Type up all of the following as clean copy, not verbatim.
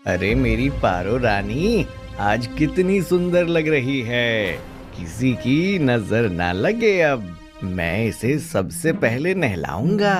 अरे मेरी पारो रानी, आज कितनी सुंदर लग रही है। किसी की नजर ना लगे। अब मैं इसे सबसे पहले नहलाऊंगा।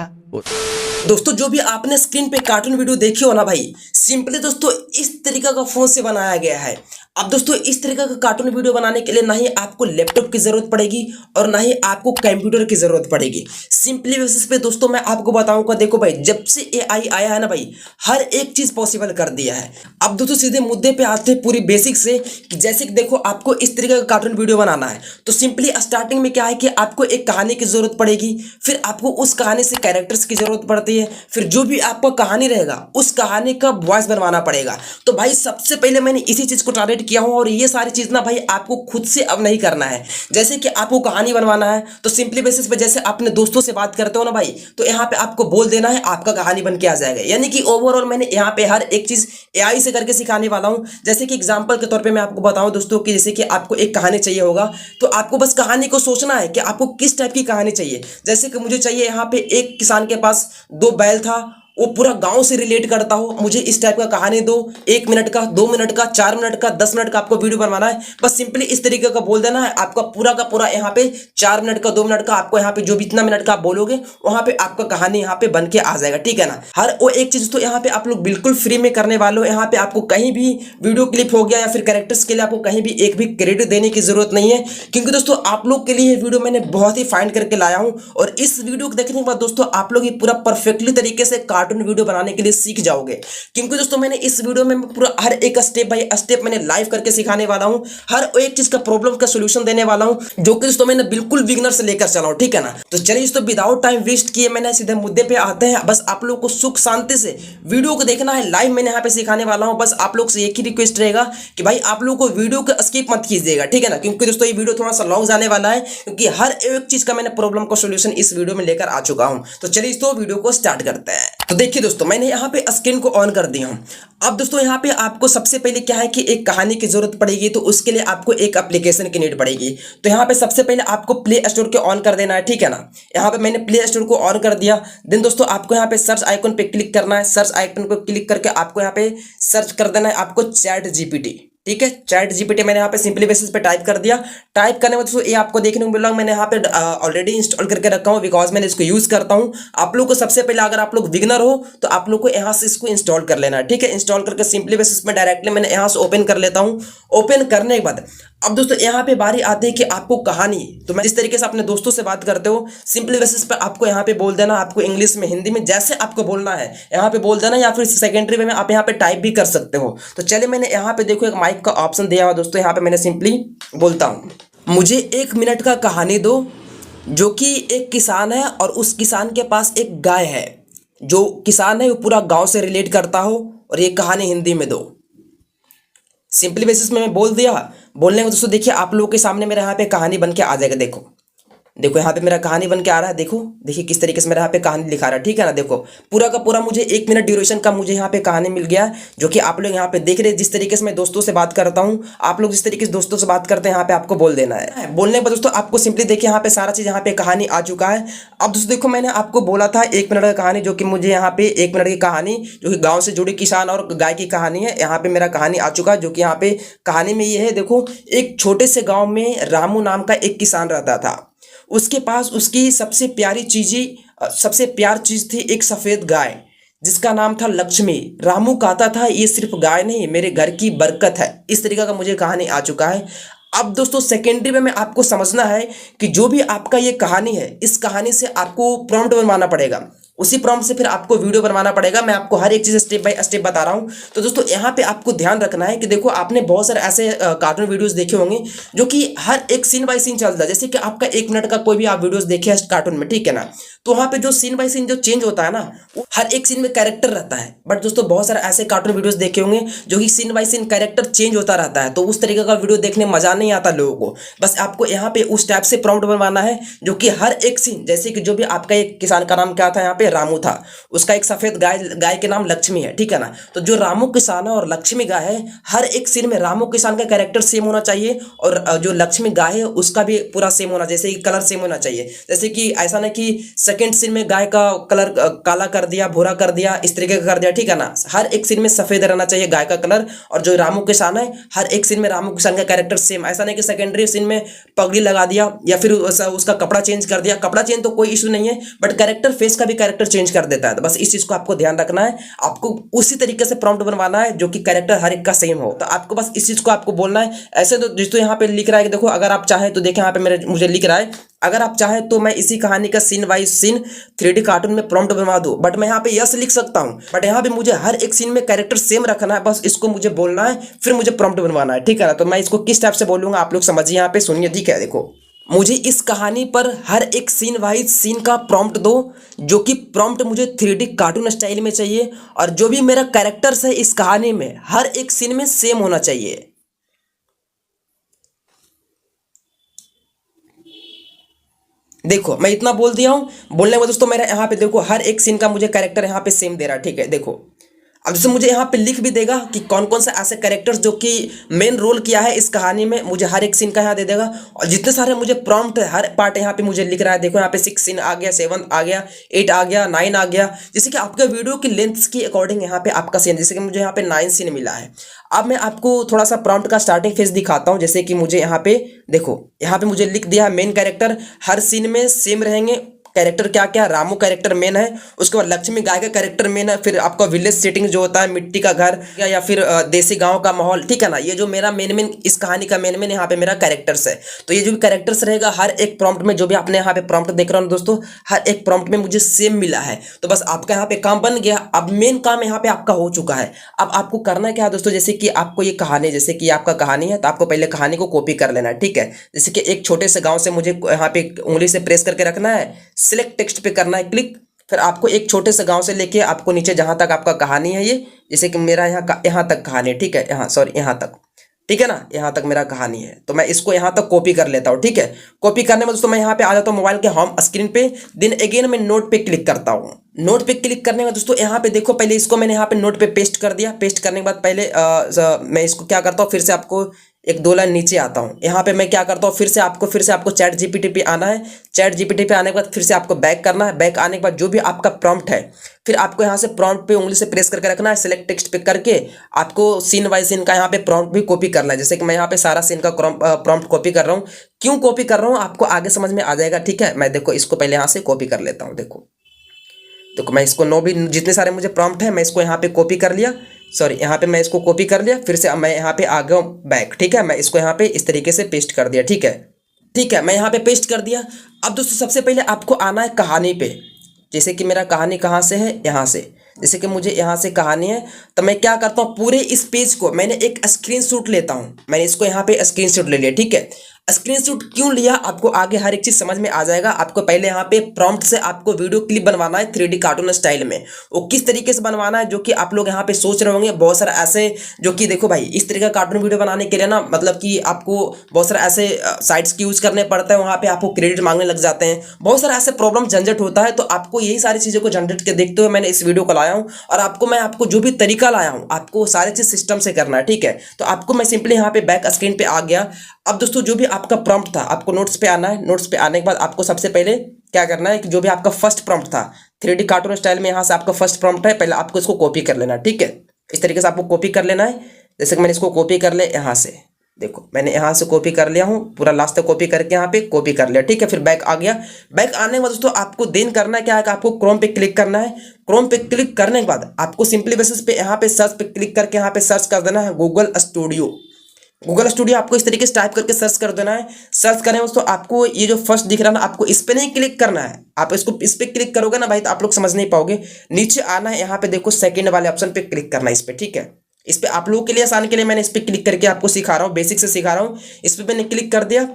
दोस्तों जो भी आपने स्क्रीन पे कार्टून वीडियो देखी हो ना भाई, सिंपली दोस्तों इस तरीका का फोन से बनाया गया है। अब दोस्तों इस तरीका का कार्टून वीडियो बनाने के लिए ना ही आपको लैपटॉप की जरूरत पड़ेगी और ना ही आपको कंप्यूटर की जरूरत पड़ेगी। सिंपली बेसिस पे दोस्तों मैं आपको बताऊंगा, देखो भाई जब से एआई आया है ना भाई, हर एक चीज पॉसिबल कर दिया है। अब दोस्तों सीधे मुद्दे पे आते हैं पूरी बेसिक से कि जैसे कि देखो आपको इस तरीके का कार्टून वीडियो बनाना है तो सिंपली स्टार्टिंग में क्या है कि आपको एक कहानी की जरूरत पड़ेगी, फिर आपको उस कहानी से कैरेक्टर्स की जरूरत पड़ती है, फिर जो भी आपका कहानी रहेगा उस कहानी का वॉइस बनवाना पड़ेगा। तो भाई सबसे पहले मैंने इसी चीज को टारगेट किया हूं और ये सारी चीज ना भाई आपको खुद से अब नहीं करना है। जैसे कि आपको कहानी बनवाना है तो सिंपली बेसिस पे जैसे अपने दोस्तों से बात करते हो ना भाई, तो यहाँ पे आपको बोल देना है, आपका कहानी बन के आ जाएगा। यानी कि ओवरऑल मैंने यहाँ पे हर एक चीज एआई से करके सिखाने वाला हूँ। जैसे कि एग्जाम्पल के तौर पे मैं आपको बताऊं दोस्तों कि जैसे कि आपको एक कहानी चाहिए होगा तो आपको बस कहानी को सोचना है कि आपको किस टाइप की कहानी चाहिए। जैसे कि मुझे चाहिए यहाँ पे एक किसान के पास दो बैल था, वो पूरा गांव से रिलेट करता हो, मुझे इस टाइप का कहानी दो, 1 मिनट का, 2 मिनट का, 4 मिनट का, 10 मिनट का आपको वीडियो बनवाना है। बस सिंपली इस तरीके का बोल देना है, आपका पूरा का पूरा यहाँ पे 4 मिनट का, 2 मिनट का, आपको यहाँ पे जो भी इतना मिनट का आप बोलोगे वहां पे आपका कहानी यहाँ पे बन के आ जाएगा। ठीक है ना। हर वो एक चीज तो यहाँ पे आप लोग बिल्कुल फ्री में करने वाले हो। यहाँ पे आपको कहीं भी वीडियो क्लिप हो गया या फिर कैरेक्टर्स के लिए आपको कहीं भी एक भी क्रेडिट देने की जरूरत नहीं है, क्योंकि दोस्तों आप लोग के लिए वीडियो मैंने बहुत ही फाइंड करके लाया हूं। और इस वीडियो को देखने के बाद दोस्तों आप लोग ये पूरा परफेक्टली तरीके से कार्टून वीडियो बनाने के लिए सीख जाओगे, क्योंकि दोस्तों मैंने इस वीडियो में पूरा हर एक स्टेप बाय स्टेप मैंने लाइव करके सिखाने वाला हूं। हर एक चीज का प्रॉब्लम का सॉल्यूशन देने वाला हूं, जो कि दोस्तों मैंने बिल्कुल बिगिनर से लेकर चला हूं। ठीक है ना। तो चलिए दोस्तों विदाउट टाइम वेस्ट किए मैंने सीधे मुद्दे पे आते हैं। बस आप लोग को सुख शांति से वीडियो को देखना है, लाइव मैंने यहाँ पे सिखाने वाला हूँ। बस आप लोग से एक ही रिक्वेस्ट रहेगा कि भाई आप लोग को वीडियो को स्किप मत कीजिएगा। ठीक है ना, क्योंकि दोस्तों ये वीडियो थोड़ा सा लॉन्ग जाने वाला है, क्योंकि हर एक चीज का मैंने प्रॉब्लम का सॉल्यूशन इस वीडियो में लेकर आ चुका हूं। तो चलिए दोस्तों वीडियो को स्टार्ट करते हैं। तो देखिए दोस्तों मैंने यहाँ पे स्क्रीन को ऑन कर दिया हूं। अब दोस्तों यहाँ पे आपको सबसे पहले क्या है कि एक कहानी की जरूरत पड़ेगी, तो उसके लिए आपको एक एप्लीकेशन की नीड पड़ेगी। तो यहाँ पे सबसे पहले आपको प्ले स्टोर के ऑन कर देना है। ठीक है ना। यहाँ पे मैंने प्ले स्टोर को ऑन कर दिया। देन दोस्तों आपको यहाँ पे सर्च आइकन पे क्लिक करना है। सर्च आइकन को क्लिक करके आपको यहाँ पे सर्च कर देना है आपको चैट जीपीटी। ठीक है, चैट जीपीटी मैंने यहाँ पे सिंपली बेसिस पे टाइप कर दिया। टाइप करने में दोस्तों ये आपको देखने को मिल रहा है, मैंने यहाँ पे ऑलरेडी इंस्टॉल करके रखा हूँ बिकॉज मैंने इसको यूज करता हूँ। आप लोग को सबसे पहले अगर आप लोग बिगनर हो तो आप लोग को यहाँ से इसको इंस्टॉल कर लेना है। ठीक है, इंस्टॉल करके सिंपली बेसिस पे डायरेक्टली मैंने यहाँ से ओपन कर लेता हूँ। ओपन करने के बाद अब दोस्तों यहाँ पे बारी आती है कि आपको कहानी, तो मैं जिस तरीके से अपने दोस्तों से बात करते हो सिंपली बेसिस पे आपको यहाँ पे बोल देना, आपको इंग्लिश में, हिंदी में जैसे आपको बोलना है यहाँ पे बोल देना, या फिर सेकेंडरी वे में आप यहाँ पे टाइप भी कर सकते हो। तो चलिए मैंने यहाँ पे देखो एक माइक का ऑप्शन दिया हुआ दोस्तों, यहाँ पे मैंने सिंपली बोलता हूँ, मुझे 1 मिनट का कहानी दो जो कि एक किसान है और उस किसान के पास एक गाय है। जो किसान है वो पूरा गाँव से रिलेट करता हो और ये कहानी हिंदी में दो। सिंपली बेसिस में मैं बोल दिया। बोलने को दोस्तों देखिए आप लोगों के सामने मेरे यहाँ पे कहानी बन के आ जाएगा। देखो देखो यहाँ पे मेरा कहानी बन के आ रहा है। देखो देखिए किस तरीके से मेरा यहाँ पे कहानी लिखा रहा है। ठीक है ना। देखो पूरा का पूरा मुझे 1 मिनट ड्यूरेशन का मुझे यहाँ पे कहानी मिल गया, जो कि आप लोग यहाँ पे देख रहे हैं। जिस तरीके से मैं दोस्तों से बात करता हूँ, आप लोग जिस तरीके से दोस्तों से बात करते हैं यहाँ पे आपको बोल देना है। बोलने पर दोस्तों आपको सिंपली देखिए यहाँ पे सारा चीज यहाँ पे कहानी आ चुका है। अब दोस्तों देखो मैंने आपको बोला था 1 मिनट का कहानी, जो कि मुझे यहाँ पे 1 मिनट की कहानी जो कि गाँव से जुड़ी किसान और गाय की कहानी है, यहाँ पे मेरा कहानी आ चुका है। जो कि यहाँ पे कहानी में ये है, देखो एक छोटे से गाँव में रामू नाम का एक किसान रहता था। उसके पास उसकी सबसे प्यारी चीज थी एक सफेद गाय जिसका नाम था लक्ष्मी। रामू कहता था ये सिर्फ गाय नहीं मेरे घर की बरकत है। इस तरीके का मुझे कहानी आ चुका है। अब दोस्तों सेकेंडरी में आपको समझना है कि जो भी आपका ये कहानी है, इस कहानी से आपको प्रॉम्प्ट बनवाना पड़ेगा। उसी प्रॉम्प्ट से फिर आपको वीडियो बनवाना पड़ेगा। मैं आपको हर एक चीज स्टेप बाय स्टेप बता रहा हूं। तो दोस्तों यहाँ पे आपको ध्यान रखना है कि देखो आपने बहुत सारे ऐसे कार्टून वीडियोस देखे होंगे जो कि हर एक सीन बाय सीन चलता है। जैसे कि आपका 1 मिनट का कोई भी आप वीडियोस देखे कार्टून में, ठीक है ना, तो वहाँ पे जो सीन बाय सीन जो चेंज होता है ना, वो हर एक सीन में कैरेक्टर रहता है। बट दोस्तों बहुत सारे ऐसे कार्टून वीडियोस देखे होंगे जो कि scene by scene character change होता रहता है, तो उस तरीके का वीडियो देखने में मजा नहीं आता लोगों को। बस आपको यहाँ पे उस टाइप से प्रॉम्प्ट बनवाना है जो कि हर एक सीन, जैसे कि जो भी आपका एक किसान का नाम क्या था, यहाँ पे रामू था, उसका एक सफेद गाय के नाम लक्ष्मी है। ठीक है ना। तो जो रामू किसान है और लक्ष्मी गाय है, हर एक सीन में रामू किसान का कैरेक्टर सेम होना चाहिए और जो लक्ष्मी गाय है उसका भी पूरा सेम होना, जैसे कि कलर सेम होना चाहिए। जैसे कि ऐसा ना कि सेकंड सीन में गाय का कलर काला कर दिया, भूरा कर दिया, इस तरीके का कर दिया, ठीक है ना। हर एक सीन में सफेद रहना चाहिए गाय का कलर। और जो रामू किसान है, हर एक सीन में रामू किसान का कैरेक्टर सेम, ऐसा नहीं कि सेकेंडरी सीन में पगड़ी लगा दिया या फिर उसका कपड़ा चेंज कर दिया। कपड़ा चेंज तो कोई इशू नहीं है, बट कैरेक्टर फेस का भी कैरेक्टर चेंज कर देता है। तो बस इस चीज को आपको ध्यान रखना है। आपको उसी तरीके से प्रॉम्प्ट बनवाना है जो कि कैरेक्टर हर एक का सेम हो। तो आपको बस इस चीज को आपको बोलना है। ऐसे तो जिस तो यहाँ पे लिख रहा है कि देखो, अगर आप चाहें तो देखें यहाँ पे मुझे लिख रहा है, अगर आप चाहें तो मैं इसी कहानी का scene wise scene 3D cartoon में प्रॉम्प्ट बनवा दूं, बट मैं यहाँ पे यस लिख सकता हूँ, बट यहाँ पे मुझे हर एक सीन में कैरेक्टर सेम रखना है। बस इसको मुझे बोलना है, फिर मुझे प्रॉम्प्ट बनवाना है, ठीक है ना। तो मैं इसको किस टाइप से बोलूंगा आप लोग समझिए, यहाँ पे सुनिए, ठीक है। देखो, मुझे इस कहानी पर हर एक सीन वाइज सीन का प्रॉम्प्ट दो, जो कि प्रॉम्प्ट मुझे 3D कार्टून स्टाइल में चाहिए, और जो भी मेरा कैरेक्टर्स है इस कहानी में हर एक सीन में सेम होना चाहिए। देखो, मैं इतना बोल दिया हूँ। बोलने के बाद दोस्तों मेरा यहाँ पे देखो हर एक सीन का मुझे कैरेक्टर यहाँ पे सेम दे रहा है, ठीक है। देखो, अब जैसे मुझे यहाँ पे लिख भी देगा कि कौन कौन से ऐसे कैरेक्टर्स जो कि मेन रोल किया है इस कहानी में, मुझे हर एक सीन का यहाँ दे देगा। और जितने सारे मुझे प्रॉम्प्ट है हर पार्ट यहाँ पे मुझे लिख रहा है। देखो यहाँ पे 6 सीन आ गया, 7 आ गया, 8 आ गया, 9 आ गया। जैसे कि आपके वीडियो की लेंथ के अकॉर्डिंग यहाँ पे आपका सीन, जैसे कि मुझे यहाँ पे 9 सीन मिला है। अब मैं आपको थोड़ा सा प्रॉम्प्ट का स्टार्टिंग फेज दिखाता हूँ। जैसे कि मुझे यहाँ पे देखो, यहाँ पे मुझे लिख दिया है मेन कैरेक्टर हर सीन में सेम रहेंगे। कैरेक्टर क्या क्या, रामू कैरेक्टर मेन है, उसके बाद लक्ष्मी गाय का कैरेक्टर मेन है, फिर आपका विलेज सेटिंग जो होता है मिट्टी का घर या फिर देसी गांव का माहौल, ठीक है ना। ये जो मेरा मेन इस कहानी का मेन यहाँ पे मेरा कैरेक्टर्स है। तो ये जो भी कैरेक्टर्स रहेगा हर एक प्रॉम्प्ट में, जो भी आपने यहाँ पे प्रॉम्प्ट देख रहा हूँ दोस्तों, हर एक प्रॉम्प्ट में मुझे सेम मिला है। तो बस आपका यहाँ पे काम बन गया। अब मेन काम यहाँ पे आपका हो चुका है। अब आपको करना क्या है दोस्तों, जैसे कि आपको ये कहानी, जैसे कि आपका कहानी है, तो आपको पहले कहानी को कॉपी कर लेना है, ठीक है। जैसे कि एक छोटे से गाँव से मुझे यहाँ पे उंगली से प्रेस करके रखना है, सिलेक्ट टेक्स्ट पे करना है क्लिक। फिर आपको एक छोटे से गांव से लेके आपको नीचे जहां तक आपका कहानी है, ये जैसे कि मेरा यहाँ तक कहानी है, ठीक है, यहाँ तक, ठीक है ना, यहाँ तक मेरा कहानी है। तो मैं इसको यहाँ तक कॉपी कर लेता हूँ, ठीक है। कॉपी करने में दोस्तों मैं यहाँ पे आ जाता हूँ मोबाइल के होम स्क्रीन पे, देन अगेन मैं नोट पे क्लिक करता हूँ। नोट पे क्लिक करने में दोस्तों यहाँ पे देखो, पहले इसको मैंने यहाँ पे नोट पे पेस्ट कर दिया। पेस्ट करने के बाद पहले मैं इसको क्या करता हूँ, फिर से आपको एक 2 लाइन नीचे आता हूँ। यहाँ पे मैं क्या करता हूँ, फिर से आपको चैट जीपीटी पे आना है। चैट जीपीटी पे आने के बाद फिर से आपको बैक करना है। बैक आने के बाद जो भी आपका प्रॉम्प्ट है, फिर आपको यहाँ से प्रॉम्प्ट पे उंगली से प्रेस करके रखना है, सिलेक्ट टेक्स्ट पे करके आपको सीन वाइज सीन का यहाँ पे प्रॉम्प्ट भी कॉपी करना है। जैसे कि मैं यहाँ पे सारा सीन का प्रॉम्प्ट कॉपी कर रहा हूँ। क्यों कॉपी कर रहा हूँ आपको आगे समझ में आ जाएगा, ठीक है। मैं देखो इसको पहले यहाँ से कॉपी कर लेता हूँ। देखो मैं इसको जितने सारे मुझे प्रॉम्प्ट है मैं इसको यहाँ पे कॉपी कर लिया। सॉरी, यहाँ पे मैं इसको कॉपी कर लिया। फिर से मैं यहाँ पे आ गया बैक, ठीक है। मैं इसको यहाँ पे इस तरीके से पेस्ट कर दिया, ठीक है, मैं यहाँ पे पेस्ट कर दिया। अब दोस्तों सबसे पहले आपको आना है कहानी पे। जैसे कि मेरा कहानी कहाँ से है, यहाँ से। जैसे कि मुझे यहाँ से कहानी है, तो मैं क्या करता हूँ, पूरे इस पेज को मैंने एक स्क्रीनशॉट लेता हूँ। मैंने इसको यहाँ पे स्क्रीनशॉट ले लिया, ठीक है। स्क्रीनशॉट क्यों लिया आपको आगे हर एक चीज समझ में आ जाएगा। आपको पहले यहाँ पे प्रॉम्प्ट से आपको वीडियो क्लिप बनवाना है 3D कार्टून स्टाइल में। वो किस तरीके से बनवाना है, जो कि आप लोग यहाँ पे सोच रहे होंगे बहुत सारा ऐसे, जो कि देखो भाई, इस तरीके का कार्टून वीडियो बनाने के लिए ना, मतलब कि आपको बहुत सारा ऐसे साइट्स की यूज करने पड़ते हैं, वहाँ पे आपको क्रेडिट मांगने लग जाते हैं, बहुत सारा ऐसे प्रॉब्लम झंझट होता है। तो आपको यही सारी चीजों को जनरेट के देखते हुए मैंने इस वीडियो को लाया हूँ। और मैं आपको जो भी तरीका लाया हूँ आपको सारी चीज सिस्टम से करना है, ठीक है। तो आपको मैं सिंपली यहाँ पे बैक स्क्रीन पे आ गया। अब दोस्तों जो भी आपका प्रॉम्प्ट था आपको नोट्स पे आना है। नोट्स पे आने के बाद आपको सबसे पहले क्या करना है कि जो भी आपका फर्स्ट प्रॉम्प्ट था 3D कार्टून स्टाइल में, यहाँ से आपका फर्स्ट प्रॉम्प्ट है, पहले आपको इसको कॉपी कर लेना है, ठीक है। इस तरीके से आपको कॉपी कर लेना है। जैसे कि मैंने इसको कॉपी कर लिया यहाँ से, देखो मैंने यहाँ से कॉपी कर लिया हूँ, पूरा लास्ट तक कॉपी करके यहाँ पे कॉपी कर लिया, ठीक है। फिर बैक आ गया। बैक आने के बाद दोस्तों आपको देन करना क्या है कि आपको क्रोम पे क्लिक करना है। क्रोम पे क्लिक करने के बाद आपको सिंपली बेसिस पे यहाँ पे सर्च पे क्लिक करके यहाँ पे सर्च कर देना है गूगल स्टूडियो। गूगल स्टूडियो आपको इस तरीके से टाइप करके सर्च कर देना है। सर्च करें दोस्तों, आपको ये जो फर्स्ट दिख रहा है ना, आपको इस पे नहीं क्लिक करना है। आप इसको इस पे क्लिक करोगे ना भाई तो आप लोग समझ नहीं पाओगे। नीचे आना है, यहाँ पे देखो सेकंड वाले ऑप्शन पे क्लिक करना है, इस पे, ठीक है। इस पे आप लोगों के लिए आसान के लिए मैंने इस पे क्लिक करके आपको सिखा रहा हूँ, बेसिक से सिखा रहा हूँ। इस पे मैंने क्लिक कर दिया।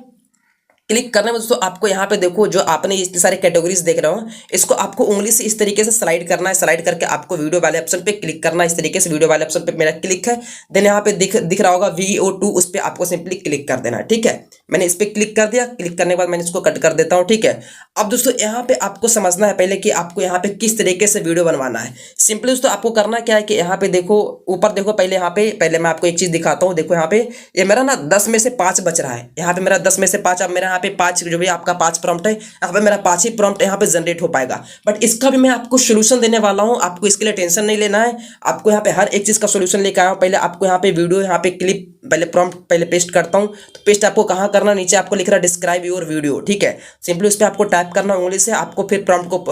क्लिक करने में दोस्तों आपको यहाँ पे देखो जो आपने इतनी सारी कैटेगरीज देख रहे हो, इसको आपको उंगली से इस तरीके से स्लाइड करना है। स्लाइड करके आपको वीडियो वाले ऑप्शन पे क्लिक करना है। इस तरीके से वीडियो वाले ऑप्शन पे मेरा क्लिक है। देन यहाँ पे दिख रहा होगा VO2, उस पर आपको सिंपली क्लिक कर देना है, ठीक है। मैंने इस पर क्लिक कर दिया। क्लिक करने के बाद मैंने इसको कट कर देता हूँ, ठीक है। अब दोस्तों यहाँ पे आपको समझना है पहले कि आपको यहाँ पे किस तरीके से वीडियो बनवाना है। सिंपली दोस्तों आपको करना क्या है कि यहाँ पे देखो, ऊपर देखो, पहले मैं आपको एक चीज दिखाता हूँ। देखो यहाँ पे ये मेरा ना 10 में से 5 बच रहा है। यहाँ पे मेरा 10 में से 5 अब मेरा यहाँ पे 5 जो भी आपका 5 प्रॉम्प्ट है, यहाँ पे मेरा 5 ही प्रॉम्प्ट यहाँ पे जनरेट हो पाएगा। बट इसका भी मैं आपको सोल्यूशन देने वाला हूँ, आपको इसके लिए टेंशन नहीं लेना है। आपको यहाँ पे हर एक चीज़ का सोल्यूशन लेकर आया हूँ। पहले आपको यहाँ पे वीडियो, यहाँ पे क्लिप, पहले प्रॉम्प्ट पहले पेस्ट करता हूँ। तो पेस्ट आपको कहाँ करना, नीचे आपको लिख रहा है डिस्क्राइब योर वीडियो, ठीक है। सिंपली उस पर आपको टाइप करना उंगली से, आपको फिर प्रॉम्प्ट को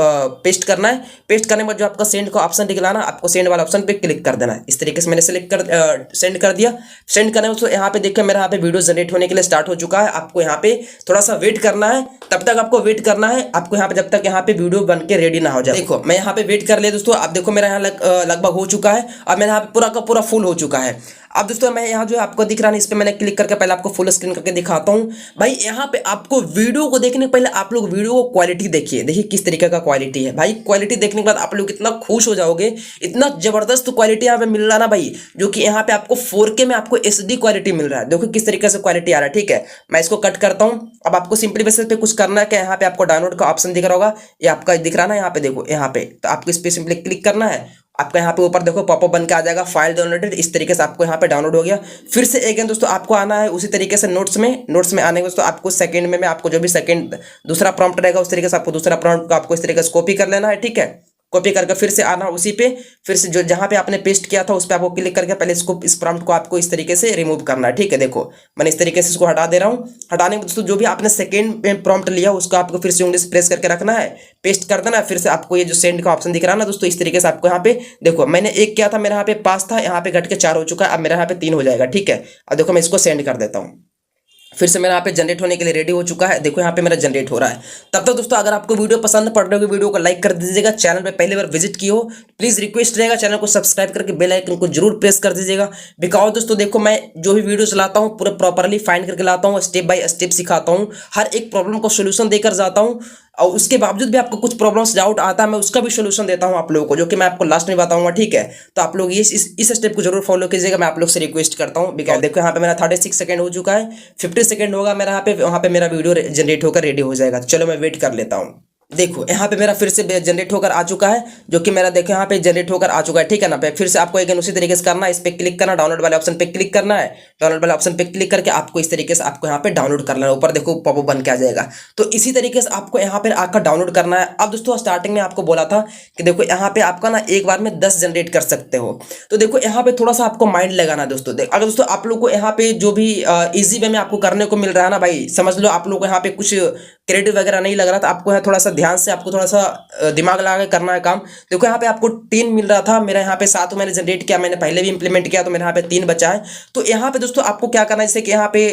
पेस्ट करना है। पेस्ट करने के बाद जो आपका सेंड का ऑप्शन दिखलाना, आपको सेंड वाला ऑप्शन पे क्लिक कर देना है। इस तरीके से मैंने सेंड कर दिया। सेंड करने में तो यहाँ पे देखिए मेरा यहाँ पे वीडियो जनरेट होने के लिए स्टार्ट हो चुका है। आपको यहाँ पे थोड़ा सा वेट करना है, तब तक आपको वेट करना है आपको यहाँ पे, जब तक यहाँ पे वीडियो बन के रेडी ना हो जाए। देखो मैं यहाँ पे वेट कर लिया दोस्तों। आप देखो मेरा यहाँ लगभग हो चुका है और मेरा यहाँ पे पूरा का पूरा फुल हो चुका है। अब दोस्तों मैं यहाँ जो आपको दिख रहा है, इस पे मैंने क्लिक करके पहले आपको फुल स्क्रीन करके दिखाता हूँ। भाई यहाँ पे आपको वीडियो को देखने के पहले आप लोग वीडियो को क्वालिटी देखिए, देखिए किस तरीके का क्वालिटी है। भाई क्वालिटी देखने के बाद आप लोग इतना खुश हो जाओगे, इतना जबरदस्त क्वालिटी यहाँ पे मिल रहा है ना भाई, जो कि यहाँ पे आपको 4K में आपको HD क्वालिटी मिल रहा है। देखो किस तरीके से क्वालिटी आ रहा है, ठीक है। मैं इसको कट करता हूँ। अब आपको सिंपली बेसिस पे कुछ करना है कि यहाँ पे आपको डाउनलोड का ऑप्शन दिख रहा होगा, ये आपका दिख रहा है ना, यहाँ पे देखो, यहाँ पे तो आपको इस पे सिंपली क्लिक करना है। आपका यहाँ पे ऊपर देखो पॉपअप बन के आ जाएगा फाइल डाउनलोडेड, इस तरीके से आपको यहाँ पे डाउनलोड हो गया। फिर से अगेन दोस्तों आपको आना है उसी तरीके से नोट्स में आने के दोस्तों आपको सेकंड में आपको जो भी सेकंड दूसरा प्रॉम्प्ट रहेगा उस तरीके से आपको दूसरा प्रॉम्प्ट को आपको इस तरीके से कॉपी कर लेना है, ठीक है। कॉपी करके फिर से आना उसी पे, फिर से जो जहाँ पे आपने पेस्ट किया था उस पर आपको क्लिक करके पहले इसको, इस प्रॉम्प्ट को आपको इस तरीके से रिमूव करना है, ठीक है। देखो मैंने इस तरीके से इसको हटा दे रहा हूँ। हटाने में दोस्तों जो भी आपने सेकंड में प्रॉम्प्ट लिया उसको आपको फिर से उंगली से प्रेस करके रखना है, पेस्ट कर देना है। फिर से आपको ये जो सेंड का ऑप्शन दिख रहा है ना दोस्तों, इस तरीके से आपको यहाँ पे देखो मैंने एक किया था, मेरा यहाँ पे 5 था, यहाँ पे घट के 4 हो चुका है। अब मेरा यहाँ पे 3 हो जाएगा, ठीक है। अब देखो मैं इसको सेंड कर देता हूँ। फिर से मेरा यहाँ पे जनरेट होने के लिए रेडी हो चुका है। देखो यहाँ पे मेरा जनरेट हो रहा है। तब तक दोस्तों अगर आपको वीडियो पसंद पड़ रही होगी, वीडियो को लाइक कर दीजिएगा। चैनल पे पहली बार विजिट की हो प्लीज रिक्वेस्ट रहेगा चैनल को सब्सक्राइब करके बेल आइकन को जरूर प्रेस कर दीजिएगा। बिकॉज दोस्तों देखो मैं जो भी वीडियो चलाता हूँ पूरा प्रॉपरली फाइंड करके लाता हूँ, स्टेप बाय स्टेप सिखाता हूँ, हर एक प्रॉब्लम को सोल्यूशन देकर जाता हूँ। और उसके बावजूद भी आपको कुछ प्रॉब्लम्स डाउट आता है, मैं उसका भी सोल्यूशन देता हूं आप लोगों को, जो कि मैं आपको लास्ट में बताऊंगा, ठीक है। तो आप लोग इस स्टेप को जरूर फॉलो कीजिएगा, मैं आप लोग से रिक्वेस्ट करता हूं। देखो यहाँ पे मेरा 36 सेकंड हो चुका है, 50 सेकंड होगा मेरा यहाँ पे, वहाँ पे मेरा वीडियो जनरेट होकर रेडी हो जाएगा। चलो मैं वेट कर लेता हूँ। देखो यहाँ पे मेरा फिर से जनरेट होकर आ चुका है, जो कि मेरा देखो यहाँ पे जनरेट होकर आ चुका है, ठीक है ना। फिर से आपको एक उसी तरीके से करना है, इस पे क्लिक करना, डाउनलोड वाले ऑप्शन पे क्लिक करना है। डाउनलोड वाले ऑप्शन पे क्लिक करके आपको इस तरीके से आपको यहाँ पे डाउनलोड करना है। ऊपर देखो पॉपअप बन के आ जाएगा। तो इसी तरीके से आपको यहाँ पे आकर डाउनलोड करना है। अब दोस्तों स्टार्टिंग में आपको बोला था कि देखो यहाँ पे आपका ना एक बार में 10 जनरेट कर सकते हो। तो देखो यहाँ पे थोड़ा सा आपको माइंड लगाना दोस्तों। अगर दोस्तों आप लोग को यहाँ पे जो भी ईजी वे में आपको करने को मिल रहा है ना भाई, समझ लो आप लोग को यहाँ पे कुछ क्रेडिट वगैरह नहीं लग रहा था, आपको थोड़ा सा ध्यान से आपको थोड़ा सा दिमाग लगा के करना है काम। देखो यहाँ पे आपको 3 मिल रहा था, मेरा यहाँ पे 7 मैंने जनरेट किया, मैंने पहले भी इंप्लीमेंट किया, तो मेरे यहाँ पे 3 बचा है। तो यहाँ पे दोस्तों आपको क्या करना है, जैसे कि यहाँ पे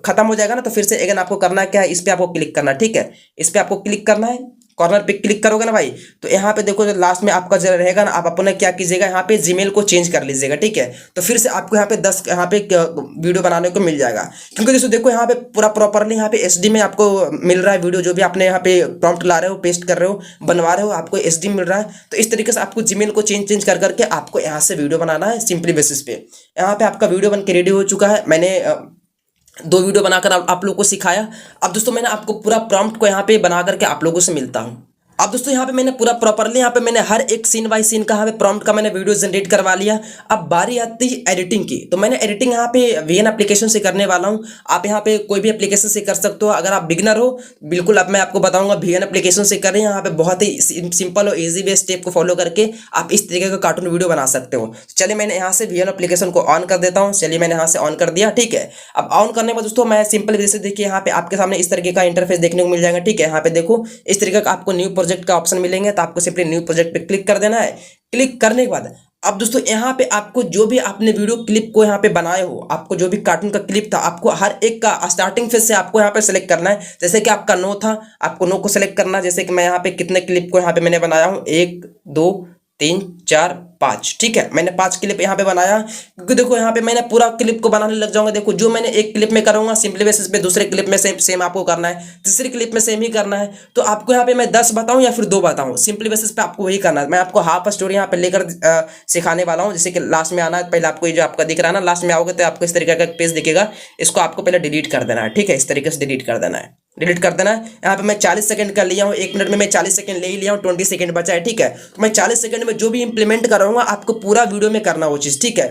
खत्म हो जाएगा ना, तो फिर से अगेन आपको करना है क्या है, इस पे आपको क्लिक करना है, ठीक है। इस पे आपको क्लिक करना है, कॉर्नर पे क्लिक करोगे ना भाई, तो यहाँ पे देखो जो लास्ट में आपका जो रहेगा ना, आप अपने क्या कीजिएगा, यहाँ पे जीमेल को चेंज कर लीजिएगा, ठीक है। तो फिर से आपको यहाँ पे 10 यहाँ पे वीडियो बनाने को मिल जाएगा। क्योंकि दोस्तों देखो यहाँ पे पूरा प्रॉपरली यहाँ पे HD में आपको मिल रहा है वीडियो, जो भी आपने यहाँ पे प्रॉम्प्ट ला रहे हो, पेस्ट कर रहे हो, बनवा रहे हो, आपको HD मिल रहा है। तो इस तरीके से आपको जीमेल को चेंज कर करके आपको यहाँ से वीडियो बनाना है सिंपली बेसिस पे। यहाँ पे आपका वीडियो बन के रेडी हो चुका है। मैंने 2 वीडियो बनाकर आप लोगों को सिखाया। अब दोस्तों मैंने आपको पूरा प्रॉम्प्ट को यहाँ पे बना करके आप लोगों से मिलता हूँ। अब दोस्तों यहाँ पे मैंने पूरा प्रॉपरली यहाँ पे मैंने हर एक सीन बाय सीन का यहाँ पे प्रॉम्प्ट का मैंने वीडियो जनरेट करवा लिया। अब बारी आती है एडिटिंग की, तो मैंने एडिटिंग यहाँ पे VN एप्लीकेशन से करने वाला हूँ। आप यहाँ पे कोई भी एप्लीकेशन से कर सकते हो। अगर आप बिगनर हो बिल्कुल, अब मैं आपको बताऊंगा VN एप्लीकेशन से करें। यहाँ पे बहुत ही सिंपल और ईजी वे स्टेप को फॉलो करके आप इस तरीके का कार्टून वीडियो बना सकते हो। चलिए मैंने यहाँ से VN एप्लीकेशन को ऑन कर देता हूँ। चलिए मैंने यहाँ से ऑन कर दिया, ठीक है। अब ऑन करने के बाद दोस्तों मैं सिंपल जैसे देखिए यहाँ पे आपके सामने इस तरीके का इंटरफेस देखने को मिल जाएगा, ठीक है। यहाँ पे देखो इस तरीके का आपको न्यू प्रोजेक्ट का ऑप्शन मिलेंगे, तो आपको सिंपली न्यू प्रोजेक्ट पे क्लिक कर देना है। क्लिक करने के बाद अब दोस्तों यहाँ पे आपको जो भी आपने वीडियो क्लिप को यहाँ पे बनाए हो, आपको जो भी कार्टून का क्लिप था, आपको हर एक का स्टार्टिंग फेज से आपको यहाँ पे सेलेक्ट करना है। जैसे कि आपका 9 था, आपको 9 को सेलेक्ट करना है। जैसे कि मैं यहाँ पे कितने क्लिप को यहाँ पे मैंने बनाया हूँ, 1 2 3 4 5, ठीक है। मैंने 5 क्लिप यहाँ पे बनाया, क्योंकि देखो यहाँ पे मैंने पूरा क्लिप को बनाने लग जाऊंगा। देखो जो मैंने एक क्लिप में करूंगा सिंपली बेसिस पे दूसरे क्लिप में सेम आपको करना है, तीसरी क्लिप में सेम ही करना है। तो आपको यहाँ पे मैं 10 बताऊं या फिर 2 बताऊं, सिंपली बेसिस पे आपको वही करना है। मैं आपको हाफ स्टोरी यहाँ पे लेकर सिखाने वाला हूँ। जैसे कि लास्ट में आना है, पहले आपको ये जो आपका दिख रहा है ना, लास्ट में आओगे तो आपको इस तरीके का पेज दिखेगा, इसको आपको पहले डिलीट कर देना है, ठीक है। इस तरीके से डिलीट कर देना है, डिलीट कर देना है। यहाँ पे मैं 40 सेकंड का लिया हूँ, 1 मिनट में मैं 40 सेकंड ले ही लिया हूँ, 20 सेकंड बचा है, ठीक है। तो मैं 40 सेकंड में जो भी इंप्लीमेंट करूँगा आपको पूरा वीडियो में करना वो चीज़, ठीक है।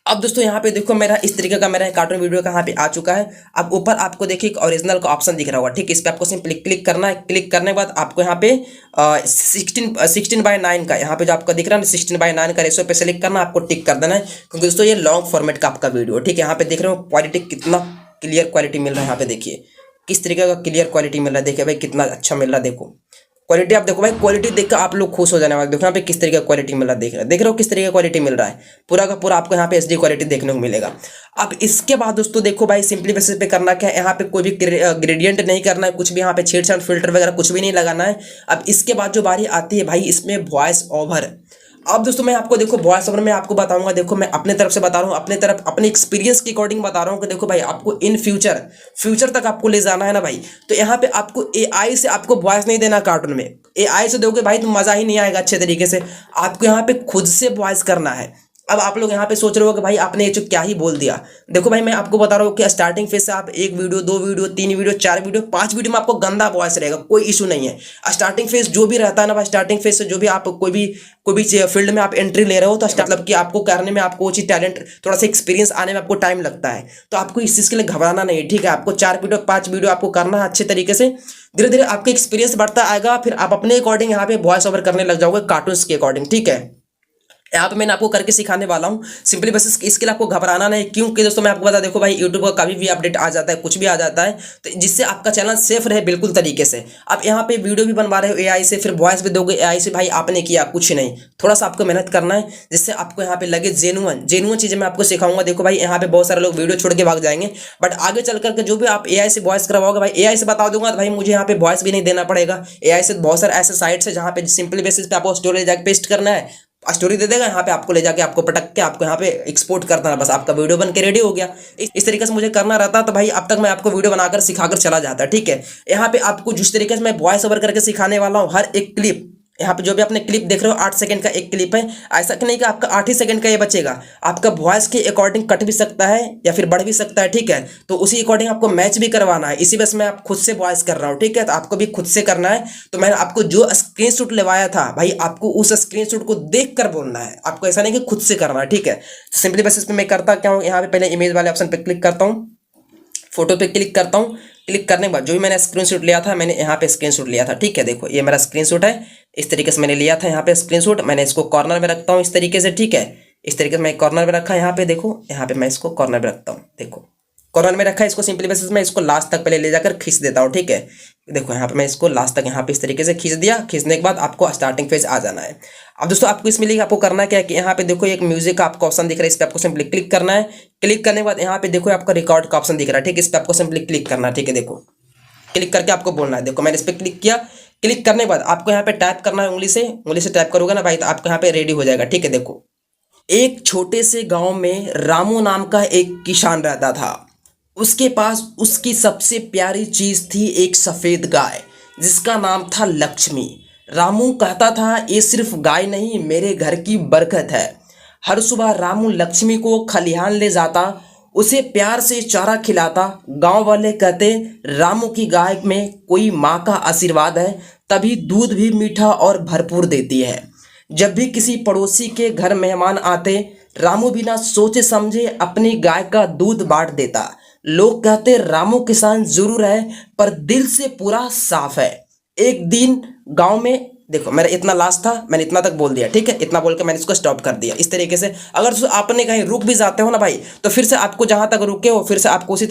अब दोस्तों यहाँ पे देखो मेरा इस तरीके का मेरा कार्टून वीडियो का यहाँ पे आ चुका है। अब ऊपर आपको देखिए एक ओरिजिनल का ऑप्शन दिख रहा होगा, ठीक है। इस पर आपको सिंपली क्लिक करना है। क्लिक करने के बाद आपको यहाँ पे 16:9 का यहाँ पे जो आपका दिख रहा है ना 16:9 का रेशो पे सेलेक्ट करना, आपको टिक कर देना है, क्योंकि दोस्तों ये लॉन्ग फॉर्मेट का आपका वीडियो, ठीक है। यहाँ पे देख रहे हो क्वालिटी कितना क्लियर क्वालिटी मिल रहा है। यहाँ पे देखिए किस तरीके का क्लियर क्वालिटी मिल रहा है, देखिए भाई कितना अच्छा मिल रहा है। देखो क्वालिटी आप देखो भाई, क्वालिटी देखकर आप लोग खुश हो जाने वाले। देखो यहाँ पे किस तरीके का क्वालिटी मिल रहा है, देख रहे हो किस तरीके का क्वालिटी मिल रहा है। पूरा का पूरा आपको यहाँ पे एचडी क्वालिटी देखने को मिलेगा। अब इसके बाद दोस्तों देखो भाई सिंपली बेसिस पे करना क्या है, यहाँ पे कोई भी ग्रेडियंट नहीं करना है, कुछ भी यहाँ पे छेड़छाड़ फिल्टर वगैरह कुछ भी नहीं लगाना है। अब इसके बाद जो बारी आती है भाई इसमें वॉइस ओवर। अब दोस्तों मैं आपको देखो वॉइस ओवर में आपको बताऊंगा, देखो मैं अपने तरफ से बता रहा हूँ, अपने तरफ अपने एक्सपीरियंस के अकॉर्डिंग बता रहा हूँ कि देखो भाई आपको इन फ्यूचर तक आपको ले जाना है ना भाई, तो यहाँ पे आपको एआई से आपको वॉइस नहीं देना। कार्टून में एआई से दोगे भाई तो मजा ही नहीं आएगा अच्छे तरीके से। आपको यहाँ पे खुद से वॉइस करना है। अब आप लोग यहाँ पे सोच रहे हो कि भाई आपने ये जो क्या ही बोल दिया। देखो भाई मैं आपको बता रहा हूँ कि स्टार्टिंग फेज से आप 1 video 2 video 3 video 4 video 5 video में आपको गंदा वॉइस रहेगा, कोई इशू नहीं है। स्टार्टिंग फेज जो भी रहता है ना भाई, स्टार्टिंग फेज से जो भी आप कोई भी फील्ड में आप एंट्री ले रहे हो, तो मतलब कि आपको करने में आपको वो चीज टैलेंट थोड़ा सा एक्सपीरियंस आने में आपको टाइम लगता है, तो आपको इस चीज़ के लिए घबराना नहीं, ठीक है। आपको 4 वीडियो 5 वीडियो आपको करना है अच्छे तरीके से। धीरे धीरे आपका एक्सपीरियंस बढ़ता आएगा, फिर आप अपने अकॉर्डिंग यहाँ पे वॉइस ओवर करने लग जाओगे कार्टून्स के अकॉर्डिंग, ठीक है। यहाँ पे मैंने आपको करके सिखाने वाला हूँ सिंपली बस इसके लिए आपको घबराना नहीं, क्योंकि दोस्तों मैं आपको बता देखो भाई यूट्यूब का कभी भी अपडेट आ जाता है, कुछ भी आ जाता है, तो जिससे आपका चैनल सेफ रहे बिल्कुल तरीके से। आप यहाँ पे वीडियो भी बनवा रहे हो एआई से, फिर वॉइस भी दोगे एआई से, भाई आपने किया कुछ नहीं, थोड़ा सा आपको मेहनत करना है जिससे आपको यहाँ पे लगे जेन्युइन चीज़ें मैं आपको सिखाऊंगा। देखो भाई यहाँ पे बहुत सारे लोग वीडियो छोड़ के भाग जाएंगे, बट आगे चल करके जो भी आप एआई से वॉइस करवाओगे भाई एआई से बता दूंगा, तो भाई मुझे यहाँ पे वॉइस भी नहीं देना पड़ेगा। एआई से बहुत सारे ऐसे साइट्स है जहाँ पे सिंपली बेसिस पे आपको स्टोरी जाकर पेस्ट करना है, स्टोरी दे देगा, यहाँ पे आपको ले जाके आपको पटक के आपको यहाँ पे एक्सपोर्ट करना है, बस आपका वीडियो बन के रेडी हो गया। इस तरीके से मुझे करना रहता, तो भाई अब तक मैं आपको वीडियो बनाकर सिखाकर चला जाता, ठीक है। यहाँ पे आपको जिस तरीके से मैं वॉइस ओवर करके सिखाने वाला हूँ, हर एक क्लिप यहाँ पे जो भी आपने क्लिप देख रहे हो 8 सेकंड का एक क्लिप है, ऐसा कि नहीं कि आपका 8 ही सेकंड का ये बचेगा, आपका वॉइस के अकॉर्डिंग कट भी सकता है या फिर बढ़ भी सकता है, ठीक है। तो उसी अकॉर्डिंग आपको मैच भी करवाना है, इसी बस मैं आप खुद से वॉइस कर रहा हूँ, ठीक है। तो आपको भी खुद से करना है। तो मैंने आपको जो स्क्रीनशॉट लेवाया था भाई आपको उस स्क्रीनशॉट को देख कर बोलना है, आपको ऐसा नहीं कि खुद से करना है, ठीक है। तो सिंपली बस इसमें मैं करता क्या हूँ, यहाँ पे पहले इमेज वाले ऑप्शन पर क्लिक करता हूँ, फोटो पे क्लिक करता हूँ। क्लिक करने के बाद जो भी मैंने स्क्रीनशॉट लिया था, मैंने यहाँ पे स्क्रीनशॉट लिया था, ठीक है। देखो ये मेरा स्क्रीनशॉट है, इस तरीके से मैंने लिया था यहाँ पे स्क्रीनशॉट। मैंने इसको कॉर्नर में रखता हूँ इस तरीके से, ठीक है। इस तरीके से मैं कॉर्नर में रखा, यहाँ पे देखो, यहाँ पे मैं इसको कॉर्नर में रखता हूँ, देखो कॉर्नर में रखा है। इसको सिंपली बेसिस में इसको लास्ट तक पहले ले जाकर खींच देता हूँ, ठीक है। देखो यहाँ पे मैं इसको लास्ट तक यहाँ पे इस तरीके से खींच दिया। खींचने के बाद आपको स्टार्टिंग फेज आ जाना है। अब दोस्तों आपको इसमें लिए आपको करना क्या है कि यहाँ पे देखो एक म्यूजिक का आपको ऑप्शन दिख रहा है, इस पर आपको सिंपली क्लिक करना है। क्लिक करने के बाद यहाँ पे देखो आपका रिकॉर्ड का ऑप्शन दिख रहा है, ठीक है। इस पर आपको सिंपली क्लिक करना है, ठीक है। देखो क्लिक करके आपको बोलना है, देखो मैंने इस पर क्लिक किया। क्लिक करने के बाद आपको यहाँ पे टाइप करना है, उंगली से टाइप करोगे ना भाई तो आपको यहाँ पे रेडी हो जाएगा, ठीक है। देखो एक छोटे से गांव में रामू नाम का एक किसान रहता था। उसके पास उसकी सबसे प्यारी चीज थी एक सफेद गाय जिसका नाम था लक्ष्मी। रामू कहता था ये सिर्फ गाय नहीं मेरे घर की बरकत है। हर सुबह रामू लक्ष्मी को खलिहान ले जाता, उसे प्यार से चारा खिलाता। गांव वाले कहते रामू की गाय में कोई माँ का आशीर्वाद है, तभी दूध भी मीठा और भरपूर देती है। जब भी किसी पड़ोसी के घर मेहमान आते रामू बिना सोचे समझे अपनी गाय का दूध बांट देता। लोग कहते रामू किसान जरूर है पर दिल से पूरा साफ है। एक दिन गांव में, देखो मेरा इतना लास्ट था, मैंने इतना तक बोल दिया, ठीक है। इतना बोल के मैंने इसको स्टॉप कर दिया। इस तरीके से अगर आपने कहीं रुक भी जाते हो ना भाई, तो फिर से आपको जहां तक रुके हो फिर से आपको उसी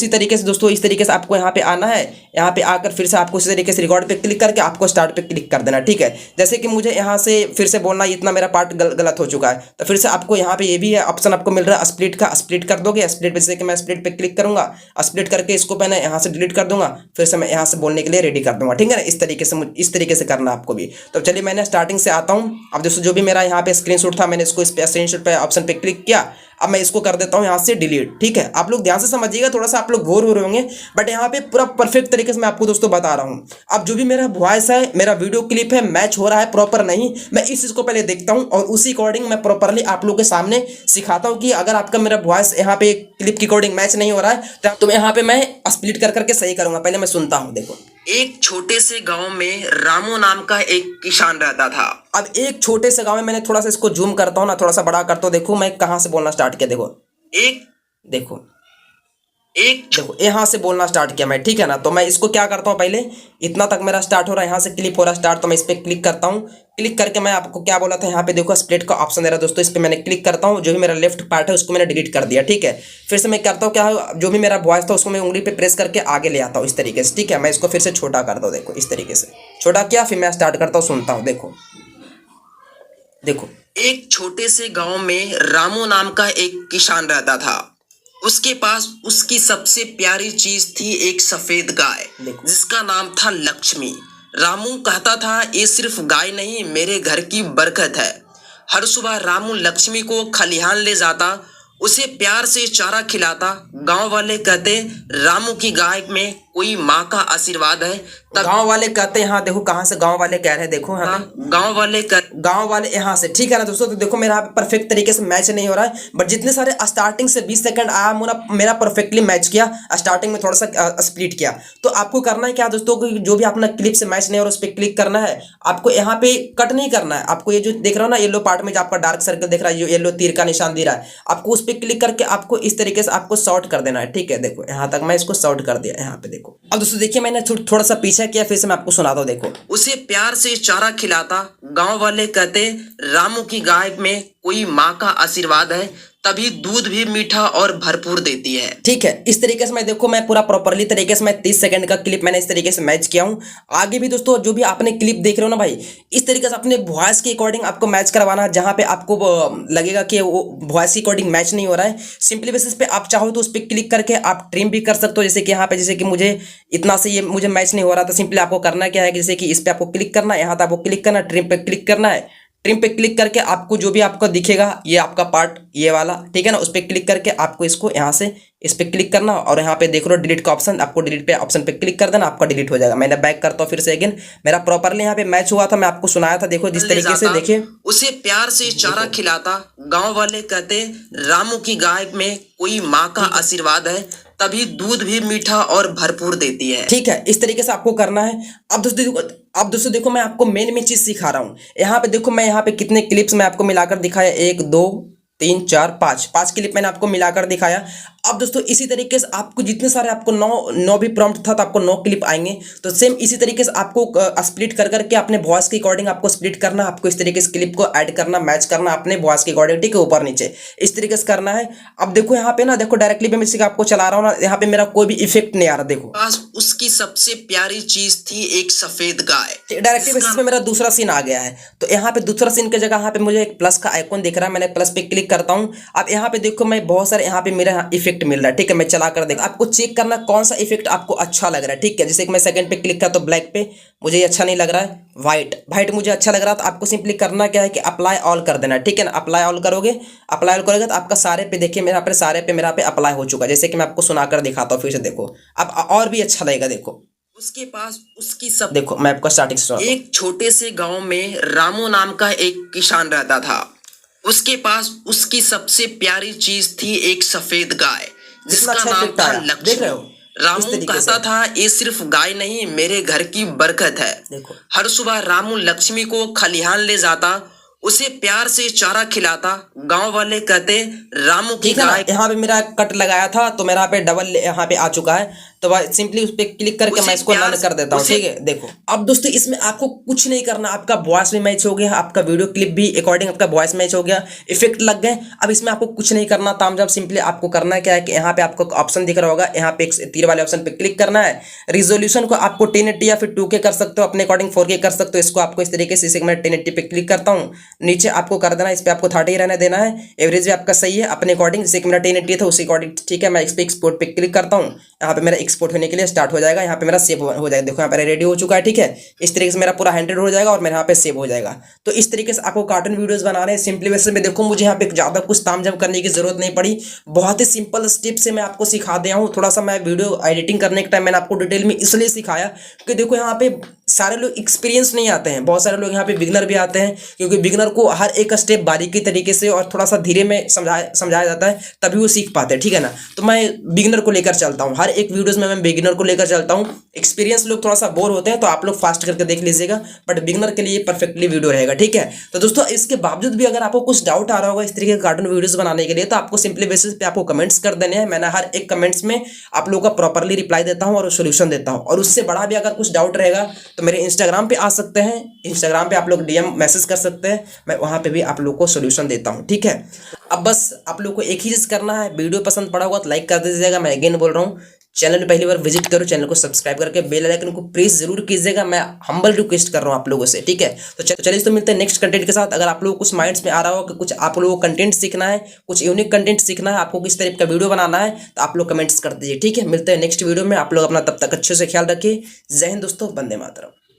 तरीके से दोस्तों इस तरीके से आपको यहाँ पे आना है। यहाँ पे आकर फिर से आपको उसी तरीके से रिकॉर्ड पे क्लिक करके आपको स्टार्ट पे क्लिक कर देना, ठीक है। जैसे कि मुझे यहाँ से फिर से बोलना इतना मेरा पार्ट गलत हो चुका है, तो फिर से आपको यहाँ पे ये भी है ऑप्शन आपको मिल रहा है स्प्लिट का, स्प्लिट कर दोगे। स्प्लिट पे जैसे कि मैं स्प्लिट पे क्लिक करूँगा, स्प्लिट करके इसको मैंने यहाँ से डिलीट कर दूंगा, फिर से मैं यहाँ से बोलने के लिए रेडी कर दूंगा, ठीक है ना। इस तरीके से करना आपको भी। तो चलिए मैंने स्टार्टिंग से आता हूँ। अब दोस्तों जो भी मेरा यहाँ पे स्क्रीनशॉट था मैंने इसको इस स्क्रीनशॉट पे ऑप्शन पे क्लिक किया। अब मैं इसको कर देता हूँ यहाँ से डिलीट, ठीक है। आप लोग ध्यान से समझिएगा, थोड़ा सा आप लोग बोर हो रहे होंगे बट यहाँ पे पूरा परफेक्ट तरीके से मैं आपको दोस्तों बता रहा हूँ। अब जो भी मेरा वॉइस है, मेरा वीडियो क्लिप है, मैच हो रहा है प्रॉपर नहीं, मैं इस चीज़ को पहले देखता हूँ और उसी अकॉर्डिंग मैं प्रॉपरली आप लोगों के सामने सिखाता हूँ कि अगर आपका मेरा वॉइस यहाँ पे क्लिप के अकॉर्डिंग मैच नहीं हो रहा है तो यहाँ पे मैं स्प्लिट कर करके सही करूँगा। पहले मैं सुनता हूँ, देखो एक छोटे से गांव में रामू नाम का एक किसान रहता था। अब एक छोटे से गांव में, मैंने थोड़ा सा इसको जूम करता हूँ ना, थोड़ा सा बड़ा करता हूँ, देखो मैं कहाँ से बोलना स्टार्ट किया। देखो देखो यहाँ से बोलना स्टार्ट किया मैं, ठीक है ना। तो मैं इसको क्या करता हूँ, पहले इतना तक मेरा स्टार्ट हो रहा है, यहाँ से क्लिप हो रहा है स्टार्ट, तो मैं इस पर क्लिक करता हूँ। क्लिक करके मैं आपको क्या बोला था, यहाँ पे देखो स्प्लिट का ऑप्शन दे रहा है दोस्तों, इस पर मैंने क्लिक करता हूँ। जो भी मेरा लेफ्ट पार्ट है उसको मैंने डिलीट कर दिया, ठीक है। फिर से मैं करता हूँ क्या, जो भी मेरा वॉइस था उसको मैं उंगली पे प्रेस करके आगे ले आता हूँ इस तरीके से, ठीक है। मैं इसको फिर से छोटा करता हूँ, देखो इस तरीके से छोटा किया, फिर मैं स्टार्ट करता हूँ, सुनता हूँ। देखो एक छोटे से गांव में रामू नाम का एक किसान रहता था। उसके पास उसकी सबसे प्यारी चीज थी एक सफेद गाय, जिसका नाम था लक्ष्मी। रामू कहता था, ये सिर्फ गाय नहीं, मेरे घर की बरकत है। हर सुबह रामू लक्ष्मी को खलिहान ले जाता, उसे प्यार से चारा खिलाता। गांव वाले कहते, रामू की गाय में कोई माँ का आशीर्वाद है। तब गांव वाले कहते हैं, हाँ देखो कहाँ से गांव वाले कह रहे हैं, देखो हाँ गांव वाले यहाँ से, ठीक है ना दोस्तों। तो देखो मेरा परफेक्ट तरीके से मैच नहीं हो रहा है, बट जितने सारे स्टार्टिंग से 20 सेकंड आया मेरा परफेक्टली मैच किया। स्टार्टिंग में थोड़ा सा स्प्लिट किया। तो आपको करना है क्या दोस्तों, जो भी अपना क्लिप से मैच नहीं हो रहा उस पर क्लिक करना है। आपको यहाँ पे कट नहीं करना है, आपको ये जो देख रहा हो ना येलो पार्ट में जो आपका डार्क सर्कल दिख रहा है, जो येलो तीर का निशान दे रहा है, आपको उस पर क्लिक करके आपको इस तरीके से आपको शॉर्ट कर देना है, ठीक है। देखो यहाँ तक मैं इसको शॉर्ट कर दिया, यहाँ पे देखो। अब दोस्तों देखिए मैंने थोड़ा सा पीछे किया, फिर से मैं आपको सुनाता हूँ। देखो उसे प्यार से चारा खिलाता। गांव वाले कहते, रामू की गाय में कोई माँ का आशीर्वाद है, तभी दूध भी मीठा और भरपूर देती है, ठीक है। इस तरीके से मैं देखो मैं पूरा प्रॉपरली तरीके से मैं 30 सेकंड का क्लिप मैंने इस तरीके से मैच किया हूँ। आगे भी दोस्तों जो भी आपने क्लिप देख रहे हो ना भाई, इस तरीके से अपने वॉइस के अकॉर्डिंग आपको मैच करवाना है। जहां पे आपको लगेगा कि वो वॉइस के अकॉर्डिंग मैच नहीं हो रहा है, सिंपली बेसिस पे आप चाहो तो उस पर क्लिक करके आप ट्रिम भी कर सकते हो। जैसे कि यहाँ पे, जैसे कि मुझे इतना से ये मुझे मैच नहीं हो रहा था, सिंपली आपको करना क्या है कि जैसे कि इस पे आपको क्लिक करना है, यहाँ तक आपको क्लिक करना है, ट्रिम पे क्लिक करना है। ट्रिम पे क्लिक करके आपको जो भी आपको दिखेगा ये आपका पार्ट ये वाला, ठीक है ना, उस पर क्लिक करके आपको इसको यहाँ से इस पे क्लिक करना, और यहाँ पे देख लो डिलीट का ऑप्शन, आपको डिलीट पे ऑप्शन पे क्लिक कर देना, आपका डिलीट हो जाएगा। मैंने बैक करता हूँ फिर से अगेन, मेरा प्रॉपरली यहाँ पे मैच हुआ था, मैं आपको सुनाया था। देखो जिस तरीके से, देखिए उसे प्यार से चारा खिलाता। गाँव वाले कहते, रामू की गाय में कोई माँ का आशीर्वाद है, तभी दूध भी मीठा और भरपूर देती है, ठीक है। इस तरीके से आपको करना है। अब दोस्तों देखो मैं आपको मेन चीज सिखा रहा हूँ। यहाँ पे देखो मैं यहाँ पे कितने क्लिप्स मैं आपको मिलाकर दिखाया, 1 2 3 4 5 क्लिप मैंने आपको मिलाकर दिखाया। अब दोस्तों इसी तरीके से आपको जितने सारे आपको 9 भी प्रॉम्प्ट था तो आपको 9 क्लिप आएंगे। तो सेम इसी तरीके से आपको स्प्लिट कर करके अपने वॉइस के अकॉर्डिंग आपको स्प्लिट करना, आपको इस तरीके से क्लिप को ऐड करना, मैच करना अपने वॉइस के अकॉर्डिंग, ठीक है, ऊपर नीचे इस तरीके से करना है। अब देखो यहाँ पे ना, देखो डायरेक्टली मैं इसी का आपको चला रहा हूँ ना, यहाँ पे मेरा कोई भी इफेक्ट नहीं आ रहा। देखो उसकी सबसे प्यारी चीज थी एक सफेद गाय। डायरेक्टली बेसिस पे मेरा दूसरा सीन आ गया है। तो यहाँ पे दूसरा सीन की जगह यहाँ पे मुझे एक प्लस का आइकॉन दिख रहा है, मैंने प्लस पे क्लिक करता हूँ। अब यहाँ पे देखो मैं बहुत सारे यहाँ पे मेरा इफेक्ट मिल रहा है, ठीक है। मैं चला कर देख, आपको चेक करना कौन सा इफेक्ट आपको अच्छा लग रहा है, ठीक है। जैसे कि मैं सेकंड पे क्लिक करता हूँ, ब्लैक पे मुझे ये अच्छा नहीं लग रहा है, व्हाइट मुझे अच्छा लग रहा है। तो आपको सिंपली करना क्या है कि अप्लाई ऑल कर देना, ठीक है ना। अप्लाई ऑल करोगे तो आपका सारे पे देखिए मेरा पे सारे पे मेरा पे अप्लाई हो चुका है। जैसे कि मैं आपको सुनाकर दिखाता हूँ फिर से, देखो अब और भी अच्छा लगेगा। देखो उसके पास उसकी सब, देखो मैं आपको स्टार्टिंग से, एक छोटे से गांव में रामू नाम का एक किसान रहता था। उसके पास उसकी सबसे प्यारी चीज थी एक सफेद गाय, जिसका नाम था लक्ष्मी। रामू कहता था, ये सिर्फ गाय नहीं, मेरे घर की बरकत है। हर सुबह रामू लक्ष्मी को खलिहान ले जाता, उसे प्यार से चारा खिलाता। गांव वाले कहते, रामू की गाय। यहाँ पे मेरा कट लगाया था तो मेरा पे डबल यहाँ पे आ चुका है, तो सिंपली उस पर क्लिक करके मैं इसको रन कर देता हूँ, ठीक है। देखो अब दोस्तों इसमें आपको कुछ नहीं करना, आपका वॉइस भी मैच हो गया, आपका वीडियो क्लिप भी अकॉर्डिंग आपका वॉइस मैच हो गया, इफेक्ट लग गए। अब इसमें आपको कुछ नहीं करना, तामझाम सिंपली आपको करना क्या है कि यहाँ पे आपको ऑप्शन दिख रहा होगा, यहाँ पे तीर वाले ऑप्शन पे क्लिक करना है। रिजोल्यूशन को आपको 1080 या फिर 2K कर सकते हो, अपने अकॉर्डिंग 4K कर सकते हो। इसको आपको इस तरीके से, मैं 1080 पे क्लिक करता हूँ, नीचे आपको कर देना, इस पर आपको 30 रहने देना है। एवरेज भी आपका सही है अपने अकॉर्डिंग, जैसे कि मेरा 1080 था उसी अकॉर्डिंग, ठीक है। मैं इस पर एक्सपोर्ट पे क्लिक करता हूँ, यहाँ पे मेरा एक्सपोर्ट होने के लिए स्टार्ट हो जाएगा, यहाँ पे मेरा सेव हो जाएगा। देखो यहाँ पे रेडी हो चुका है, ठीक है। इस तरीके से मेरा पूरा 100 हो जाएगा और मेरे यहाँ पे सेव हो जाएगा। तो इस तरीके से आपको कार्टून वीडियोस बना रहे हैं सिंपली वैसे में। देखो मुझे यहाँ पे ज़्यादा कुछ तामझाम करने की जरूरत नहीं पड़ी, बहुत ही सिंपल स्टेप से मैं आपको सिखा दिया हूँ। थोड़ा सा मैं वीडियो एडिटिंग करने के टाइम मैंने आपको डिटेल में इसलिए सिखाया कि देखो यहाँ पे सारे लोग एक्सपीरियंस नहीं आते हैं, बहुत सारे लोग यहाँ पे बिगनर भी आते हैं, क्योंकि बिगनर को हर एक स्टेप बारीकी तरीके से और थोड़ा सा धीरे में समझाया जाता है, तभी वो सीख पाते हैं, ठीक है ना। तो मैं बिगनर को लेकर चलता हूँ, हर एक वीडियोस में मैं बिगनर को लेकर चलता हूँ। एक्सपीरियंस लोग थोड़ा सा बोर होते हैं तो आप लोग फास्ट करके देख लीजिएगा, बट बिगनर के लिए परफेक्टली वीडियो रहेगा, ठीक है। तो दोस्तों इसके बावजूद भी अगर आपको कुछ डाउट आ रहा होगा इस तरीके के कार्टून वीडियोस बनाने के लिए, तो आपको सिंपली बेसिस पे आपको कमेंट्स कर देने हैं। मैंने हर एक कमेंट्स में आप लोगों का प्रॉपरली रिप्लाई देता हूँ और सोल्यूशन देता हूँ। और उससे बड़ा भी अगर कुछ डाउट रहेगा तो मेरे इंस्टाग्राम पे आ सकते हैं, इंस्टाग्राम पे आप लोग डीएम मैसेज कर सकते हैं, मैं वहाँ पे भी आप लोग को सोल्यूशन देता हूँ, ठीक है। अब बस आप लोग को एक ही चीज़ करना है, वीडियो पसंद पड़ा होगा तो लाइक कर दीजिएगा। मैं अगेन बोल रहा हूँ, चैनल पहली बार विजिट करो, चैनल को सब्सक्राइब करके बेल आइकन को प्रेस जरूर कीजिएगा, मैं हम्बल रिक्वेस्ट कर रहा हूँ आप लोगों से, ठीक है। तो चलिए तो मिलते हैं नेक्स्ट कंटेंट के साथ। अगर आप लोगों को कुछ माइंड्स में आ रहा हो कि कुछ आप लोगों को कंटेंट सीखना है, कुछ यूनिक कंटेंट सीखना है, आपको किस टाइप का वीडियो बनाना है, तो आप लोग कमेंट्स कर दीजिए, ठीक है। मिलते हैं नेक्स्ट वीडियो में, आप लोग अपना तब तक अच्छे से ख्याल रखिए। जय हिंद दोस्तों, वंदे मातरम।